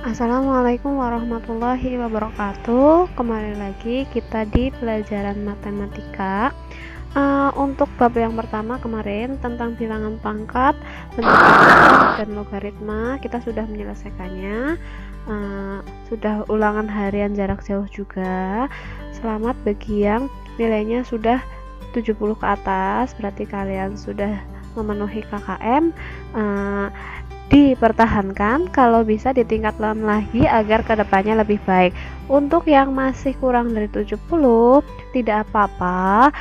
Assalamualaikum warahmatullahi wabarakatuh. Kembali lagi kita di pelajaran matematika. Untuk bab yang pertama kemarin tentang bilangan pangkat, bentuk pangkat, dan logaritma kita sudah menyelesaikannya. Sudah ulangan harian jarak jauh juga. Selamat bagi yang nilainya sudah 70 ke atas, berarti kalian sudah memenuhi KKM. Dipertahankan, kalau bisa ditingkatkan lagi agar kedepannya lebih baik. Untuk yang masih kurang dari 70 tidak apa-apa,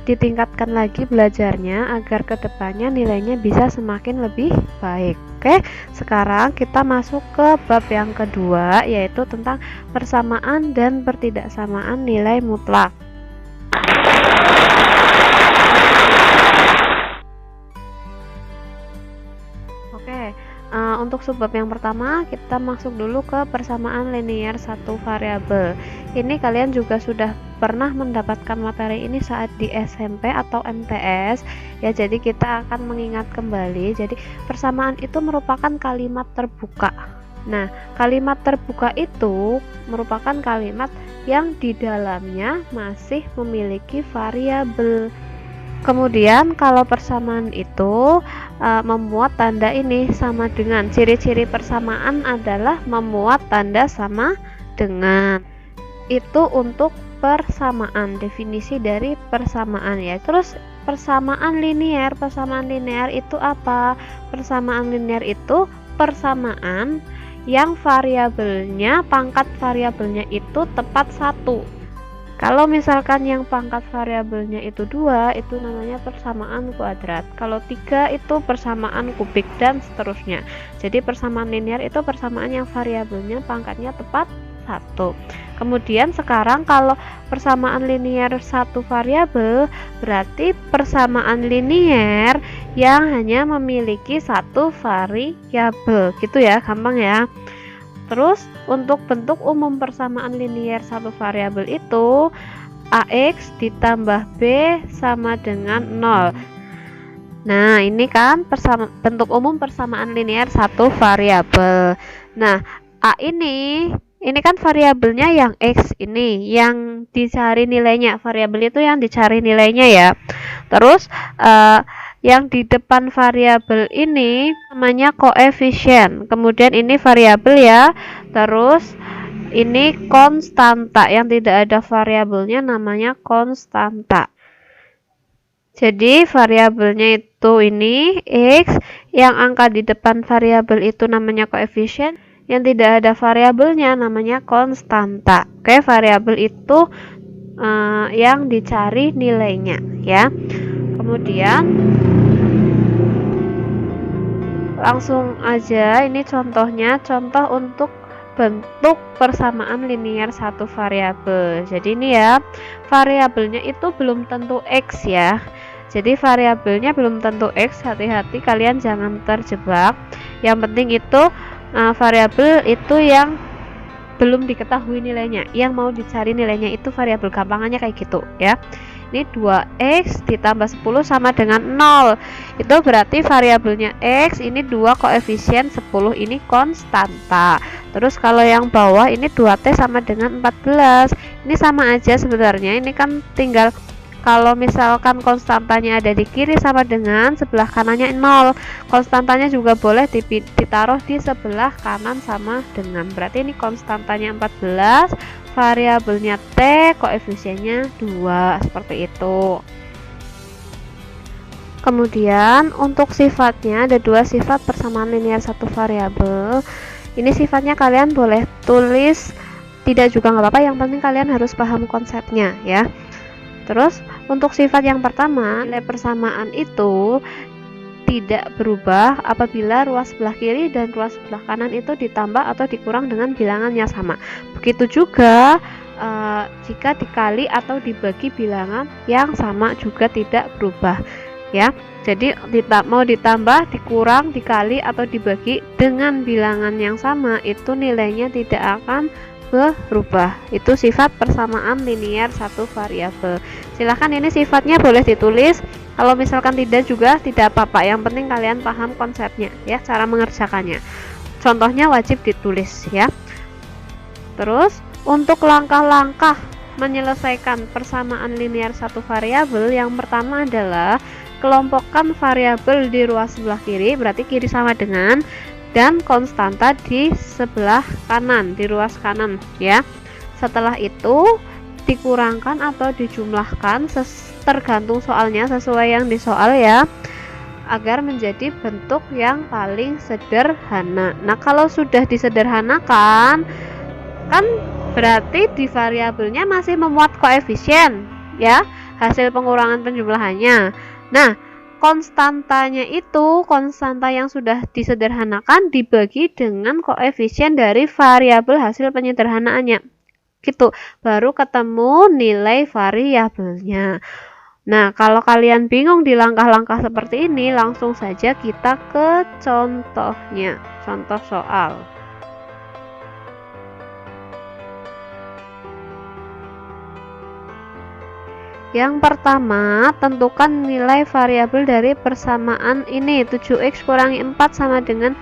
ditingkatkan lagi belajarnya agar kedepannya nilainya bisa semakin lebih baik. Oke, sekarang kita masuk ke bab yang kedua, yaitu tentang persamaan dan pertidaksamaan nilai mutlak. Untuk subbab yang pertama kita masuk dulu ke persamaan linear satu variabel. Ini kalian juga sudah pernah mendapatkan materi ini saat di SMP atau MTS ya, jadi kita akan mengingat kembali. Jadi persamaan itu merupakan kalimat terbuka. Nah, kalimat terbuka itu merupakan kalimat yang di dalamnya masih memiliki variabel. Kemudian kalau persamaan itu memuat tanda ini sama dengan, ciri-ciri persamaan adalah memuat tanda sama dengan. Itu untuk persamaan, definisi dari persamaan ya. Terus persamaan linear itu apa? Persamaan linear itu persamaan yang variabelnya, pangkat variabelnya itu tepat 1. Kalau misalkan yang pangkat variabelnya itu 2, itu namanya persamaan kuadrat. Kalau 3 itu persamaan kubik dan seterusnya. Jadi persamaan linear itu persamaan yang variabelnya pangkatnya tepat 1. Kemudian sekarang kalau persamaan linear satu variabel, berarti persamaan linear yang hanya memiliki satu variabel. Gitu ya, gampang ya. Terus untuk bentuk umum persamaan linear satu variabel itu AX ditambah B sama dengan 0. Nah, ini kan bentuk umum persamaan linear satu variabel. Nah, A ini kan variabelnya yang X ini, yang dicari nilainya. Variabel itu yang dicari nilainya ya. Terus yang di depan variabel ini namanya koefisien. Kemudian ini variabel ya. Terus ini konstanta, yang tidak ada variabelnya namanya konstanta. Jadi variabelnya itu ini X, yang angka di depan variabel itu namanya koefisien, yang tidak ada variabelnya namanya konstanta. Oke, variabel itu yang dicari nilainya ya. Kemudian langsung aja, ini contohnya, contoh untuk bentuk persamaan linear satu variabel. Jadi ini ya, variabelnya itu belum tentu X ya. Jadi variabelnya belum tentu X, hati-hati kalian jangan terjebak. Yang penting itu variabel itu yang belum diketahui nilainya, yang mau dicari nilainya itu variabel, gampangannya kayak gitu ya. Ini 2x ditambah 10 sama dengan 0. Itu berarti variabelnya x, ini 2 koefisien 10 ini konstanta. Terus kalau yang bawah ini 2t sama dengan 14. Ini sama aja sebenarnya, ini kan tinggal kalau misalkan konstantanya ada di kiri sama dengan, sebelah kanannya 0. Konstantanya juga boleh ditaruh di sebelah kanan sama dengan. Berarti ini konstantanya 14, variabelnya T, koefisiennya 2, seperti itu. Kemudian untuk sifatnya ada 2 sifat persamaan linear satu variabel. Ini sifatnya kalian boleh tulis, tidak juga nggak apa-apa, yang penting kalian harus paham konsepnya ya. Terus untuk sifat yang pertama, nilai persamaan itu tidak berubah apabila ruas sebelah kiri dan ruas sebelah kanan itu ditambah atau dikurang dengan bilangan yang sama. Begitu juga jika dikali atau dibagi bilangan yang sama juga tidak berubah ya. Jadi mau ditambah, dikurang, dikali atau dibagi dengan bilangan yang sama, itu nilainya tidak akan berubah. Itu sifat persamaan linear satu variabel. Silahkan ini sifatnya boleh ditulis, kalau misalkan tidak juga tidak apa-apa, yang penting kalian paham konsepnya ya, cara mengerjakannya. contohnya wajib ditulis ya. Terus untuk langkah-langkah menyelesaikan persamaan linear satu variabel, yang pertama adalah kelompokkan variabel di ruas sebelah kiri, berarti kiri sama dengan, dan konstanta di sebelah kanan, di ruas kanan ya. Setelah itu dikurangkan atau dijumlahkan tergantung soalnya, sesuai yang di soal ya, agar menjadi bentuk yang paling sederhana. Nah, kalau sudah disederhanakan kan berarti di variabelnya masih memuat koefisien ya, hasil pengurangan penjumlahannya. Nah, konstantanya itu, konstanta yang sudah disederhanakan dibagi dengan koefisien dari variabel hasil penyederhanaannya gitu, baru ketemu nilai variabelnya. Nah, kalau kalian bingung di langkah-langkah seperti ini, langsung saja kita ke contohnya, contoh soal. Yang pertama, tentukan nilai variabel dari persamaan ini. 7x kurangi 4 sama dengan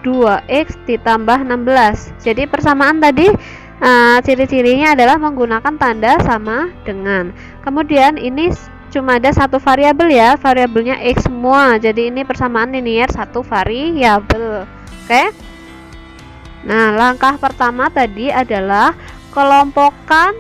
2x ditambah 16. Jadi persamaan tadi ciri-cirinya adalah menggunakan tanda sama dengan. Kemudian ini cuma ada satu variabel ya, variabelnya x semua. Jadi ini persamaan linear satu variabel. Oke. Nah, langkah pertama tadi adalah kelompokkan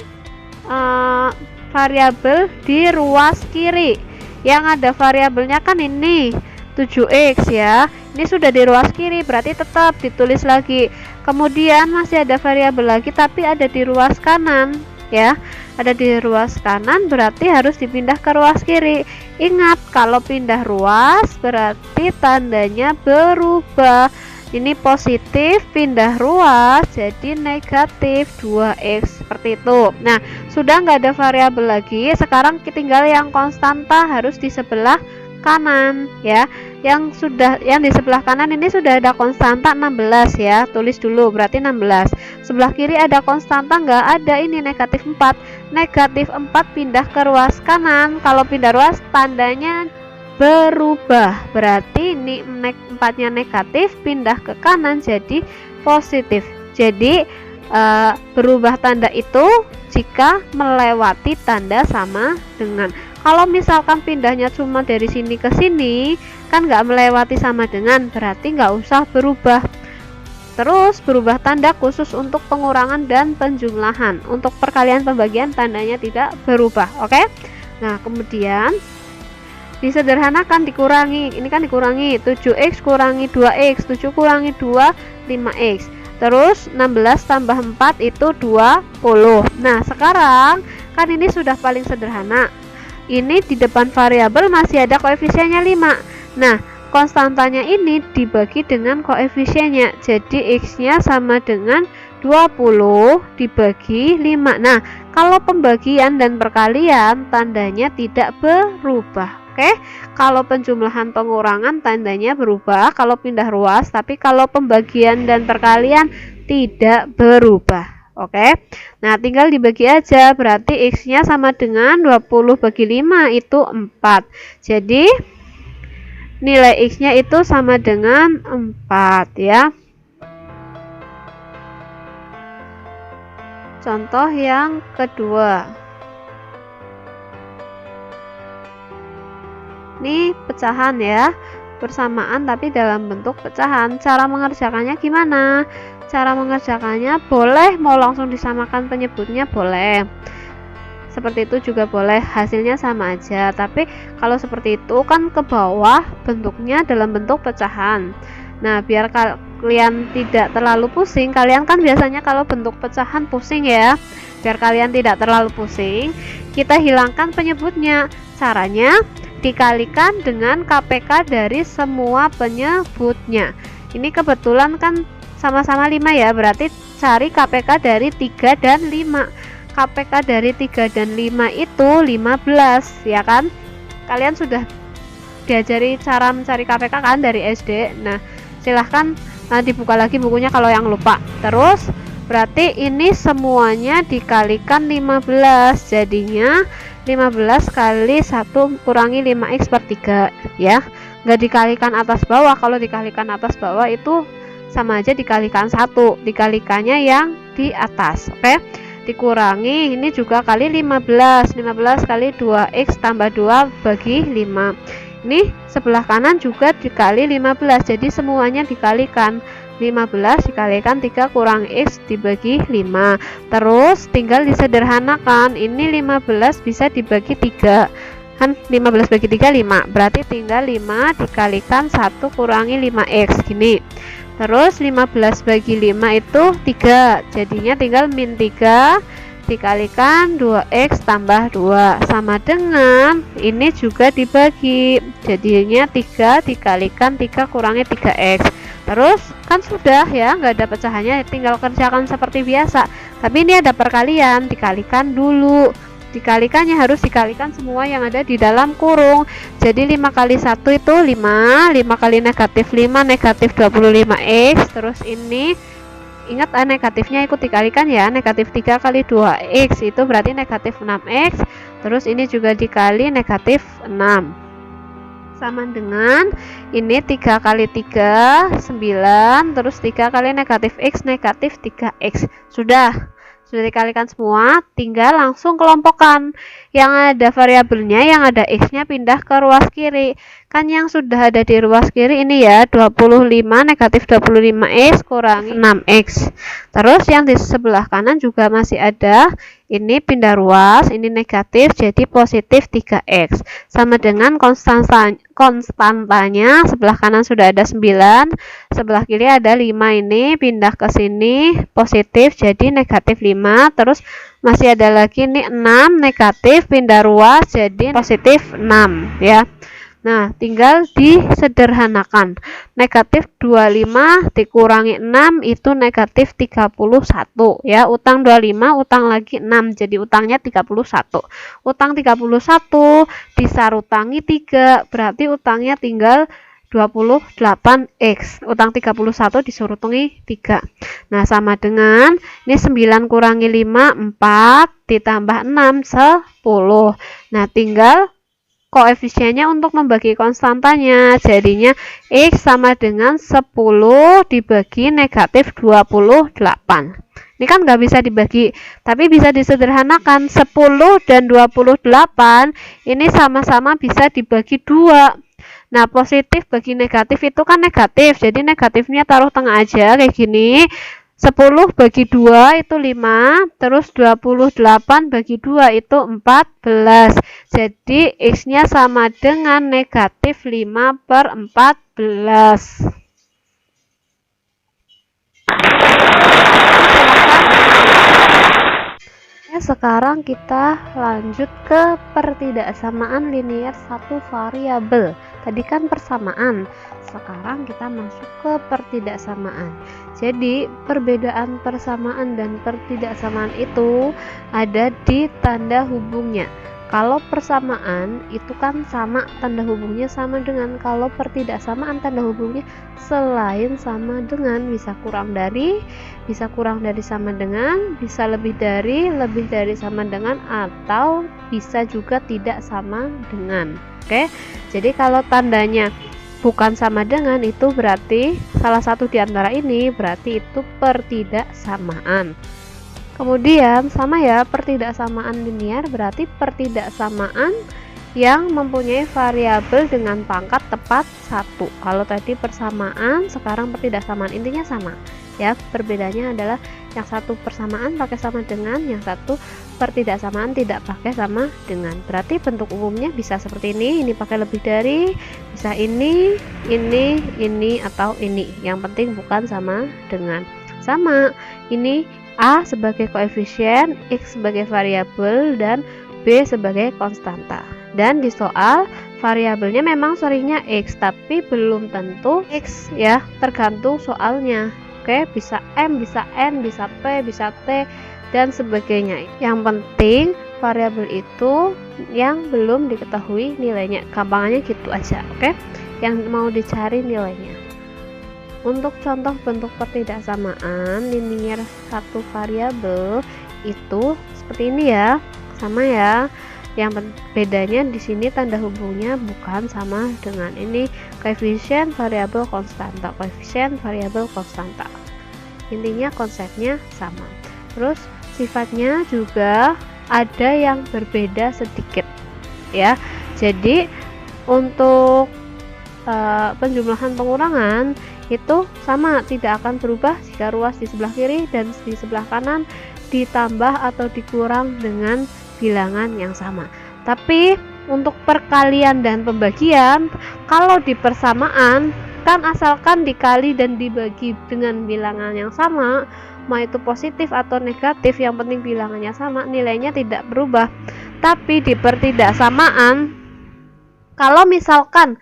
variabel di ruas kiri. Yang ada variabelnya kan ini 7x ya, ini sudah di ruas kiri, berarti tetap ditulis lagi. Kemudian masih ada variabel lagi tapi ada di ruas kanan ya, ada di ruas kanan, berarti harus dipindah ke ruas kiri. Ingat, kalau pindah ruas berarti tandanya berubah. Ini positif, pindah ruas jadi negatif 2x, seperti itu. Nah, sudah nggak ada variabel lagi, sekarang tinggal yang konstanta harus di sebelah kanan ya. Yang di sebelah kanan ini sudah ada konstanta 16 ya, tulis dulu, berarti 16. Sebelah kiri ada konstanta, nggak ada, ini negatif 4. Negatif 4 pindah ke ruas kanan, kalau pindah ruas tandanya berubah, berarti ini 4-nya negatif, pindah ke kanan jadi positif. Jadi berubah tanda itu jika melewati tanda sama dengan. Kalau misalkan pindahnya cuma dari sini ke sini, kan nggak melewati sama dengan, berarti nggak usah berubah. Terus berubah tanda khusus untuk pengurangan dan penjumlahan. Untuk perkalian pembagian tandanya tidak berubah. Oke. Nah, kemudian disederhanakan, dikurangi. Ini kan dikurangi, 7x kurangi 2x, 7 kurangi 2 5x. Terus 16 tambah 4 itu 20. Nah, sekarang kan ini sudah paling sederhana. Ini di depan variabel masih ada koefisiennya 5. Nah, konstantanya ini dibagi dengan koefisiennya. Jadi x-nya sama dengan 20 dibagi 5. Nah, kalau pembagian dan perkalian tandanya tidak berubah. Oke, kalau penjumlahan pengurangan tandanya berubah kalau pindah ruas, tapi kalau pembagian dan perkalian tidak berubah. Oke, nah tinggal dibagi aja, berarti x-nya sama dengan 20 bagi 5 itu 4. Jadi nilai x-nya itu sama dengan 4 ya. Contoh yang kedua. Ini pecahan ya, persamaan tapi dalam bentuk pecahan. Cara mengerjakannya gimana? Cara mengerjakannya boleh mau langsung disamakan penyebutnya boleh, seperti itu juga boleh, hasilnya sama aja. Tapi kalau seperti itu kan ke bawah bentuknya dalam bentuk pecahan. Nah, biar kalian tidak terlalu pusing, kalian kan biasanya kalau bentuk pecahan pusing ya, biar kalian tidak terlalu pusing, kita hilangkan penyebutnya. Caranya dikalikan dengan KPK dari semua penyebutnya. Ini kebetulan kan sama-sama 5 ya, berarti cari KPK dari 3 dan 5. KPK dari 3 dan 5 itu 15 ya kan. Kalian sudah diajari cara mencari KPK kan dari SD. Nah, silahkan dibuka lagi bukunya kalau yang lupa. Terus berarti ini semuanya dikalikan 15, jadinya 15 kali 1 kurangi 5x per 3 ya, nggak dikalikan atas bawah. Kalau dikalikan atas bawah itu sama aja dikalikan 1, dikalikannya yang di atas. Oke, dikurangi ini juga kali 15 kali 2x tambah 2 bagi 5. Ini sebelah kanan juga dikali 15, jadi semuanya dikalikan. 15 dikalikan 3 kurang x dibagi 5. Terus tinggal disederhanakan, ini 15 bisa dibagi 3, kan 15 bagi 3 5, berarti tinggal 5 dikalikan 1 kurangi 5x gini. Terus 15 bagi 5 itu 3, jadinya tinggal min 3 dikalikan 2x tambah 2 sama dengan ini juga dibagi, jadinya 3 dikalikan 3 kurangi 3x. Terus kan sudah ya, nggak ada pecahannya, tinggal kerjakan seperti biasa. Tapi ini ada perkalian, dikalikan dulu. Dikalikannya harus dikalikan semua yang ada di dalam kurung. Jadi 5 kali 1 itu 5, 5 kali negatif 5 negatif 25x. Terus ini ingat negatifnya ikut dikalikan ya, negatif 3 kali 2x itu berarti negatif 6x. Terus ini juga dikali negatif 6 sama dengan ini 3 kali 3 9, terus 3 kali negatif x negatif 3x. Sudah dikalikan semua, tinggal langsung kelompokkan. Yang ada variabelnya, yang ada x-nya pindah ke ruas kiri. Kan yang sudah ada di ruas kiri ini ya, 25 negatif 25x kurangi 6x. Terus yang di sebelah kanan juga masih ada, ini pindah ruas, ini negatif jadi positif 3x. Sama dengan konstantanya, sebelah kanan sudah ada 9, sebelah kiri ada 5, ini pindah ke sini positif jadi negatif 5. Terus masih ada lagi nih 6 negatif pindah ruas jadi positif 6 ya. Nah, tinggal disederhanakan. Negatif 25 dikurangi 6 itu negatif 31 ya. Utang 25, utang lagi 6, jadi utangnya 31. Utang 31 disarutangi 3, berarti utangnya tinggal 28x. Utang 31 disurutangi 3. Nah, sama dengan ini 9 kurangi 5 4 ditambah 6 10. Nah, tinggal koefisiennya untuk membagi konstantanya, jadinya x sama dengan 10 dibagi negatif 28. Ini kan nggak bisa dibagi, tapi bisa disederhanakan. 10 dan 28 ini sama-sama bisa dibagi 2. Nah, positif bagi negatif itu kan negatif, jadi negatifnya taruh tengah aja kayak gini. 10 bagi 2 itu 5, terus 28 bagi 2 itu 14. Jadi x-nya sama dengan negatif 5/14. Sekarang kita lanjut ke pertidaksamaan linier satu variabel. Tadi kan persamaan, sekarang kita masuk ke pertidaksamaan. Jadi perbedaan persamaan dan pertidaksamaan itu ada di tanda hubungnya. Kalau persamaan itu kan sama, tanda hubungnya sama dengan. Kalau pertidaksamaan tanda hubungnya selain sama dengan, bisa kurang dari sama dengan, bisa lebih dari sama dengan, atau bisa juga tidak sama dengan. Oke, jadi kalau tandanya bukan sama dengan itu berarti salah satu di antara ini, berarti itu pertidaksamaan. Kemudian sama ya, pertidaksamaan linier berarti pertidaksamaan yang mempunyai variabel dengan pangkat tepat 1. Kalau tadi persamaan, sekarang pertidaksamaan, intinya sama ya. Perbedaannya adalah yang satu persamaan pakai sama dengan, yang satu pertidaksamaan tidak pakai sama dengan. Berarti bentuk umumnya bisa seperti ini pakai lebih dari, bisa ini, atau ini. Yang penting bukan sama dengan. Sama, ini A sebagai koefisien, X sebagai variabel, dan B sebagai konstanta. Dan di soal variabelnya memang seringnya X, tapi belum tentu X ya, tergantung soalnya. Oke, bisa M, bisa N, bisa P, bisa T, dan sebagainya. Yang penting variabel itu yang belum diketahui nilainya. Gampangannya gitu aja, oke? Yang mau dicari nilainya. Untuk contoh bentuk pertidaksamaan linier satu variabel itu seperti ini ya, sama ya. Yang bedanya di sini tanda hubungnya bukan sama dengan ini, koefisien variabel konstanta, koefisien variabel konstanta. Intinya konsepnya sama. Terus sifatnya juga ada yang berbeda sedikit ya. Jadi untuk penjumlahan pengurangan itu sama, tidak akan berubah jika ruas di sebelah kiri dan di sebelah kanan ditambah atau dikurang dengan bilangan yang sama. Tapi untuk perkalian dan pembagian, kalau di persamaan kan asalkan dikali dan dibagi dengan bilangan yang sama, mau itu positif atau negatif, yang penting bilangannya sama, nilainya tidak berubah. Tapi di pertidaksamaan, kalau misalkan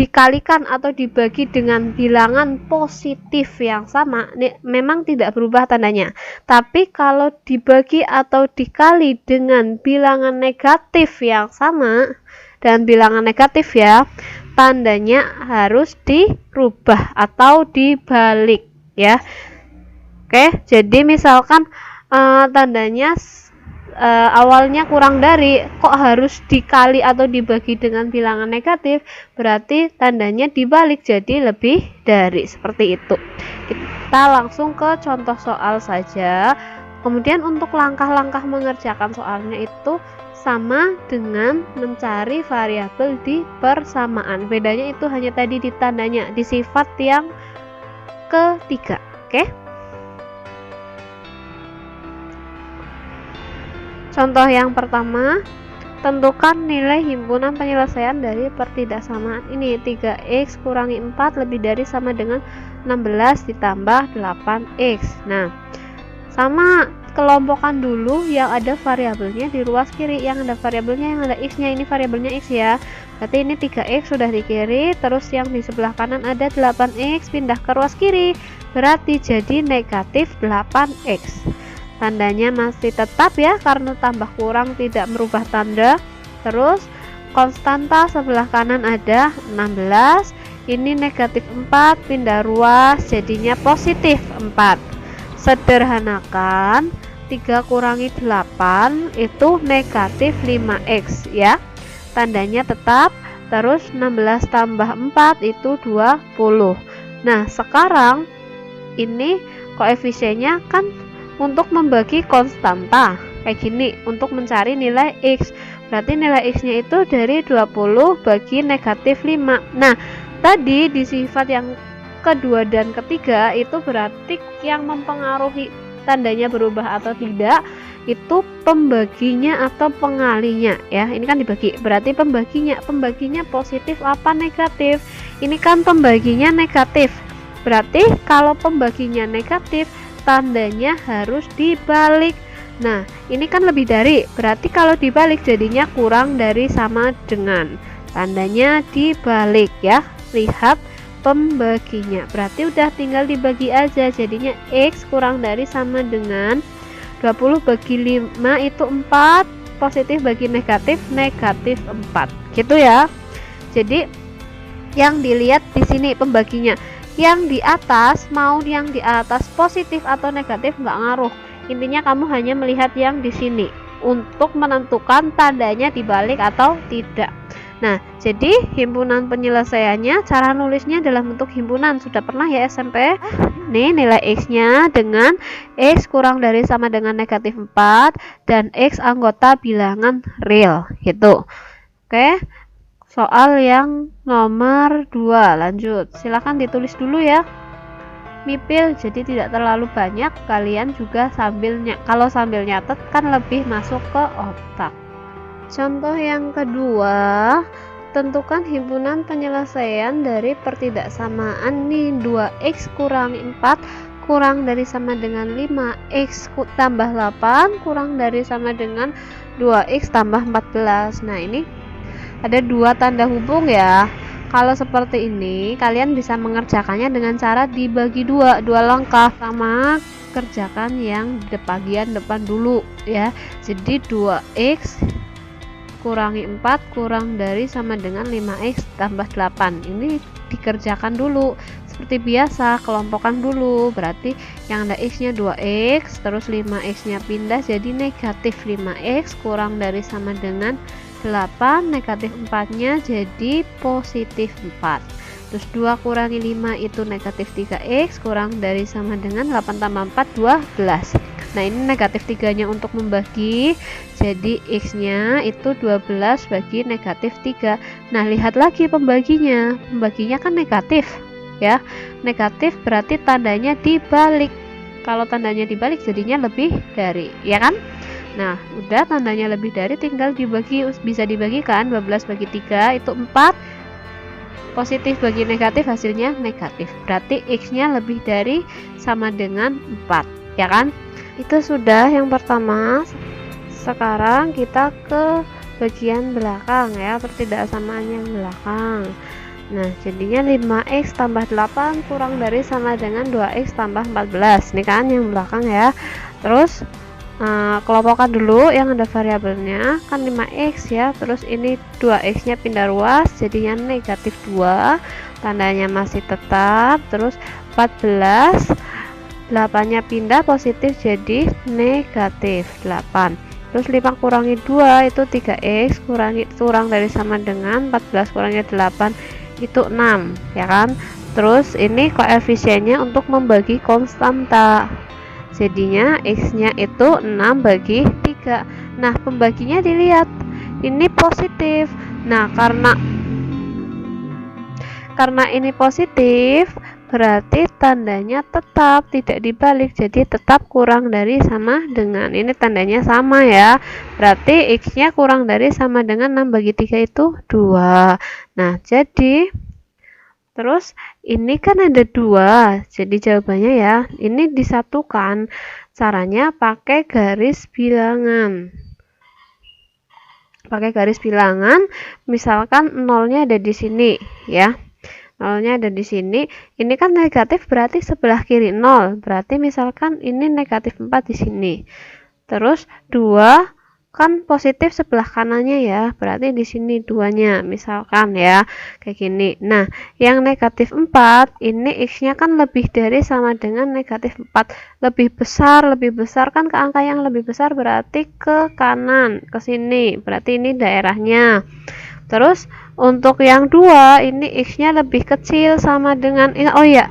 dikalikan atau dibagi dengan bilangan positif yang sama, memang tidak berubah tandanya. Tapi kalau dibagi atau dikali dengan bilangan negatif yang sama, dan bilangan negatif ya, tandanya harus dirubah atau dibalik ya. Oke, jadi misalkan tandanya awalnya kurang dari, kok harus dikali atau dibagi dengan bilangan negatif, berarti tandanya dibalik jadi lebih dari, seperti itu. Kita langsung ke contoh soal saja. Kemudian untuk langkah-langkah mengerjakan soalnya itu sama dengan mencari variabel di persamaan. Bedanya itu hanya tadi di tandanya, di sifat yang ketiga. Oke? Contoh yang pertama, tentukan nilai himpunan penyelesaian dari pertidaksamaan ini. 3x kurangi 4 lebih dari sama dengan 16 ditambah 8x. Nah, sama, kelompokkan dulu yang ada variabelnya di ruas kiri, yang ada variabelnya, yang ada x-nya, ini variabelnya x ya. Berarti ini 3x sudah di kiri, terus yang di sebelah kanan ada 8x, pindah ke ruas kiri, berarti jadi negatif 8x. Tandanya masih tetap ya, karena tambah kurang tidak merubah tanda. Terus konstanta sebelah kanan ada 16, ini negatif 4, pindah ruas jadinya positif 4. Sederhanakan, 3 kurangi 8 itu negatif 5x ya, tandanya tetap. Terus 16 tambah 4 itu 20. Nah sekarang ini koefisiennya kan untuk membagi konstanta kayak gini, untuk mencari nilai x, berarti nilai x nya itu dari 20 bagi negatif 5. Nah tadi di sifat yang kedua dan ketiga itu berarti yang mempengaruhi tandanya berubah atau tidak itu pembaginya atau pengalinya ya. Ini kan dibagi, berarti pembaginya positif apa negatif. Ini kan pembaginya negatif, berarti kalau pembaginya negatif tandanya harus dibalik. Nah ini kan lebih dari, berarti kalau dibalik jadinya kurang dari sama dengan, tandanya dibalik ya. Lihat pembaginya, berarti udah tinggal dibagi aja, jadinya x kurang dari sama dengan 20 bagi 5 itu 4, positif bagi negatif, negatif 4 gitu ya. Jadi yang dilihat di sini pembaginya, yang di atas, mau yang di atas positif atau negatif nggak ngaruh, intinya kamu hanya melihat yang di sini untuk menentukan tandanya dibalik atau tidak. Nah, jadi himpunan penyelesaiannya, cara nulisnya dalam bentuk himpunan. Sudah pernah ya SMP? Nih nilai x-nya dengan x kurang dari sama dengan negatif 4 dan x anggota bilangan real gitu. Oke, soal yang nomor 2 lanjut. Silahkan ditulis dulu ya, mipil, jadi tidak terlalu banyak. Kalian juga kalau sambil nyatet kan lebih masuk ke otak. Contoh yang kedua, tentukan himpunan penyelesaian dari pertidaksamaan nih. 2x kurang 4 kurang dari sama dengan 5x tambah 8 kurang dari sama dengan 2x tambah 14. Nah ini ada dua tanda hubung ya. Kalau seperti ini kalian bisa mengerjakannya dengan cara dibagi dua langkah. Sama kerjakan yang bagian depan dulu ya. Jadi 2x kurangi 4 kurang dari sama dengan 5x tambah 8, ini dikerjakan dulu seperti biasa, kelompokkan dulu. Berarti yang ada X-nya 2X, terus 5X-nya pindah jadi negatif 5X kurang dari sama dengan 8, negatif 4-nya jadi positif 4. Terus 2 kurangi 5 itu negatif 3X kurang dari sama dengan 8 tambah 4, 12. Nah, ini negatif 3-nya untuk membagi, jadi X-nya itu 12 bagi negatif 3. Nah, lihat lagi pembaginya kan negatif ya, negatif berarti tandanya dibalik. Kalau tandanya dibalik jadinya lebih dari, ya kan? Nah, udah tandanya lebih dari, tinggal dibagi, bisa dibagikan. 12 bagi 3 itu 4, positif bagi negatif hasilnya negatif, berarti X-nya lebih dari sama dengan 4, ya kan? Itu sudah yang pertama. Sekarang kita ke bagian belakang ya, pertidaksamaan yang belakang. Nah, jadinya 5X tambah 8 kurang dari sama dengan 2X tambah 14. Ini kan yang belakang ya. Terus kelompokkan dulu yang ada variabelnya, kan 5X ya, terus ini 2X nya pindah ruas jadinya negatif 2, tandanya masih tetap. Terus 14, 8 nya pindah positif jadi negatif 8. Terus 5 kurangi 2 itu 3X kurang dari sama dengan 14 kurangi 8 itu 6, ya kan? Terus ini koefisiennya untuk membagi konstanta, jadinya X-nya itu 6 bagi 3. Nah, pembaginya dilihat, ini positif. Nah, karena ini positif, berarti tandanya tetap tidak dibalik, jadi tetap kurang dari sama dengan, ini tandanya sama ya, berarti X-nya kurang dari sama dengan 6 bagi 3 itu 2. Nah, jadi terus ini kan ada 2, jadi jawabannya ya ini disatukan. Caranya pakai garis bilangan. Pakai garis bilangan, misalkan nolnya ada di sini ya. Nolnya ada di sini. Ini kan negatif berarti sebelah kiri 0. Berarti misalkan ini negatif 4 di sini. Terus 2 kan positif sebelah kanannya ya, berarti di sini 2-nya misalkan ya, kayak gini. Nah, yang negatif 4 ini X-nya kan lebih dari sama dengan negatif 4, lebih besar kan ke angka yang lebih besar, berarti ke kanan, ke sini, berarti ini daerahnya. Terus untuk yang 2 ini X-nya lebih kecil sama dengan, oh ya,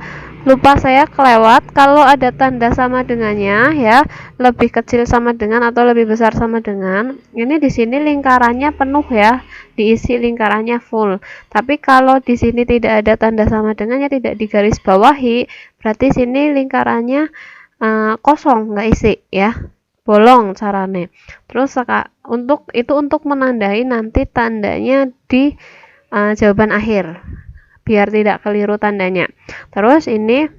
lupa saya kelewat, kalau ada tanda sama dengannya ya, lebih kecil sama dengan atau lebih besar sama dengan, ini di sini lingkarannya penuh ya, diisi lingkarannya full. Tapi kalau di sini tidak ada tanda sama dengannya, tidak digaris bawahi, berarti sini lingkarannya kosong, nggak isi ya, bolong carane. Terus untuk menandai nanti tandanya di jawaban akhir, biar tidak keliru tandanya. Terus ini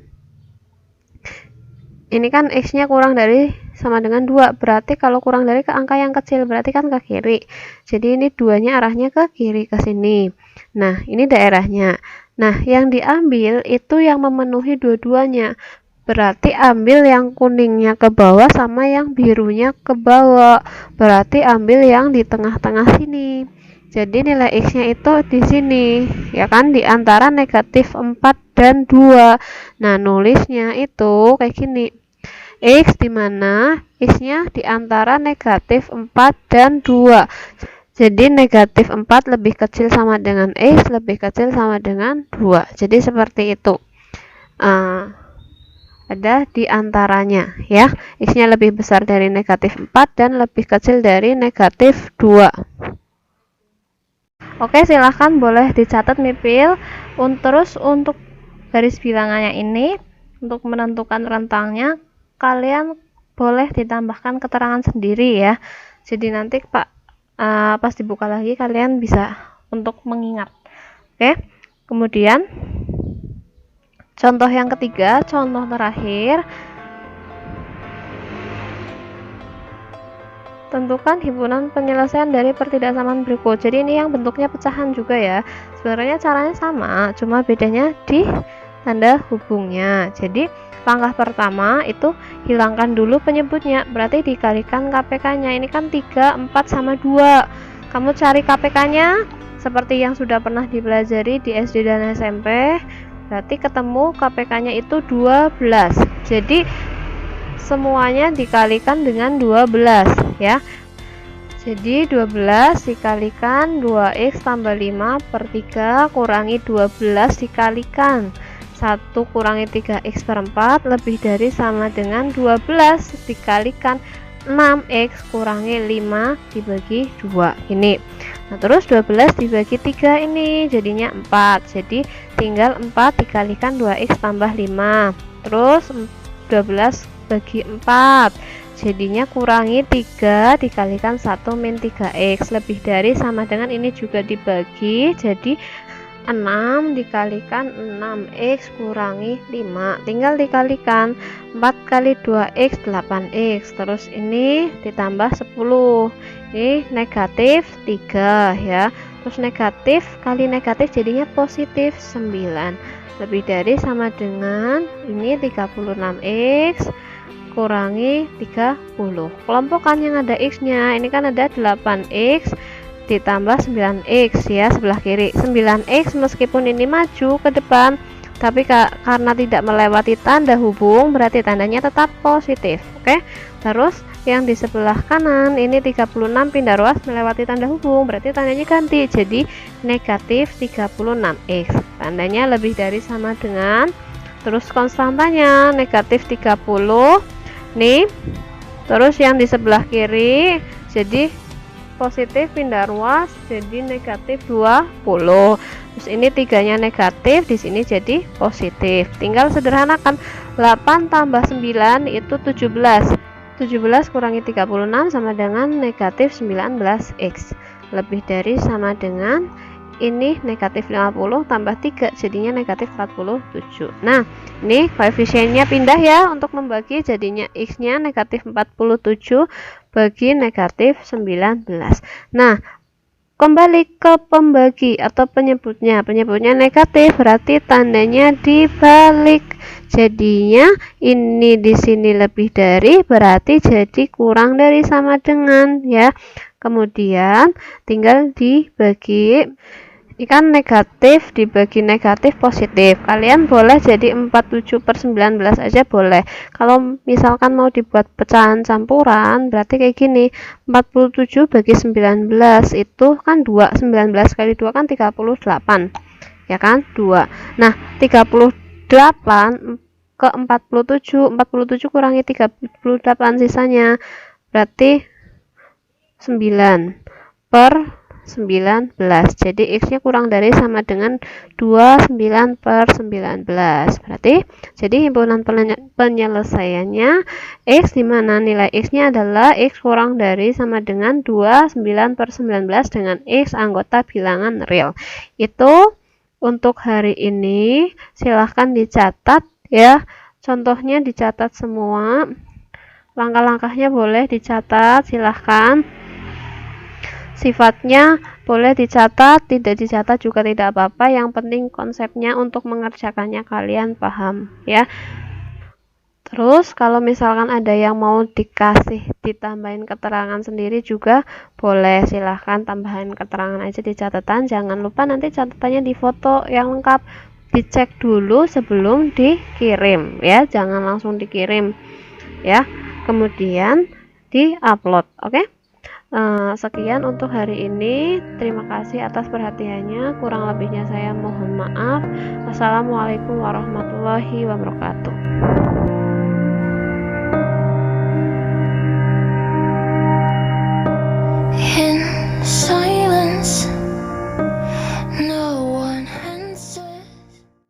kan X-nya kurang dari sama dengan 2, berarti kalau kurang dari ke angka yang kecil berarti kan ke kiri, jadi ini 2-nya arahnya ke kiri, ke sini. Nah, ini daerahnya. Nah, yang diambil itu yang memenuhi dua-duanya, berarti ambil yang kuningnya ke bawah sama yang birunya ke bawah, berarti ambil yang di tengah-tengah sini. Jadi nilai X-nya itu di sini, ya kan, di antara negatif 4 dan 2. Nah, nulisnya itu kayak gini. X dimana X-nya di antara negatif 4 dan 2. Jadi negatif 4 lebih kecil sama dengan X, lebih kecil sama dengan 2. Jadi seperti itu. Ada di antaranya ya. X-nya lebih besar dari negatif 4 dan lebih kecil dari negatif 2. Oke, silahkan boleh dicatat Mipil. Terus untuk garis bilangannya ini, untuk menentukan rentangnya, kalian boleh ditambahkan keterangan sendiri ya. Jadi nanti pas dibuka lagi kalian bisa untuk mengingat. Oke, kemudian contoh yang ketiga, contoh terakhir. Tentukan himpunan penyelesaian dari pertidaksamaan berikut. Jadi ini yang bentuknya pecahan juga ya. Sebenarnya caranya sama, cuma bedanya di tanda hubungnya. Jadi langkah pertama itu hilangkan dulu penyebutnya, berarti dikalikan KPK-nya. Ini kan 3, 4 sama 2. Kamu cari KPK-nya seperti yang sudah pernah dipelajari di SD dan SMP. berarti ketemu KPK-nya itu 12. Jadi semuanya dikalikan dengan 12 ya. Jadi 12 dikalikan 2x tambah 5 per 3 kurangi 12 dikalikan 1 kurangi 3x per 4 lebih dari sama dengan 12 dikalikan 6x kurangi 5 dibagi 2 ini. Nah terus 12 dibagi 3 ini jadinya 4, jadi tinggal 4 dikalikan 2x tambah 5, terus 12 bagi 4 jadinya kurangi 3 dikalikan 1 min 3x lebih dari sama dengan ini juga dibagi, jadi 6 dikalikan 6x kurangi 5 tinggal dikalikan 4 kali 2x 8x, terus ini ditambah 10, ini negatif 3 ya, terus negatif kali negatif jadinya positif 9 lebih dari sama dengan ini 36x kurangi 30. Kelompokkan yang ada x nya, ini kan ada 8x ditambah 9x ya sebelah kiri. 9x meskipun ini maju ke depan, tapi karena tidak melewati tanda hubung berarti tandanya tetap positif. Oke, terus yang di sebelah kanan ini 36 pindah ruas melewati tanda hubung berarti tandanya ganti jadi negatif 36x, tandanya lebih dari sama dengan, terus konstantanya negatif 30 nih, terus yang di sebelah kiri jadi positif pindah ruas jadi negatif 20, terus ini 3 nya negatif, di sini jadi positif, tinggal sederhanakan 8 tambah 9 itu 17 kurangi 36 sama dengan negatif 19x lebih dari sama dengan ini negatif 50 tambah 3 jadinya negatif 47. Nah ini koefisiennya pindah ya untuk membagi, jadinya x nya negatif 47 bagi negatif 19. Nah kembali ke pembagi atau penyebutnya negatif berarti tandanya dibalik, jadinya ini di sini lebih dari berarti jadi kurang dari sama dengan ya, kemudian tinggal dibagi. Ini kan negatif dibagi negatif positif, kalian boleh jadi 47/19 aja boleh. Kalau misalkan mau dibuat pecahan campuran berarti kayak gini, 47 bagi 19 itu kan 2, 19 kali 2 kan 38 ya kan, 2. Nah 38 ke 47 kurangi 38 sisanya berarti 9 per 19, jadi x nya kurang dari sama dengan 29 per 19 berarti jadi himpunan penyelesaiannya x dimana nilai x nya adalah x kurang dari sama dengan 29 per 19 dengan x anggota bilangan real. Itu untuk hari ini, silahkan dicatat ya, contohnya dicatat semua, langkah-langkahnya boleh dicatat, silahkan. Sifatnya boleh dicatat, tidak dicatat juga tidak apa-apa, yang penting konsepnya untuk mengerjakannya kalian paham ya. Terus kalau misalkan ada yang mau ditambahin keterangan sendiri juga boleh, silahkan tambahin keterangan aja di catatan, jangan lupa nanti catatannya di foto yang lengkap, dicek dulu sebelum dikirim ya, jangan langsung dikirim ya, kemudian di-upload. Oke? Sekian untuk hari ini, terima kasih atas perhatiannya, kurang lebihnya saya mohon maaf. Wassalamualaikum warahmatullahi wabarakatuh.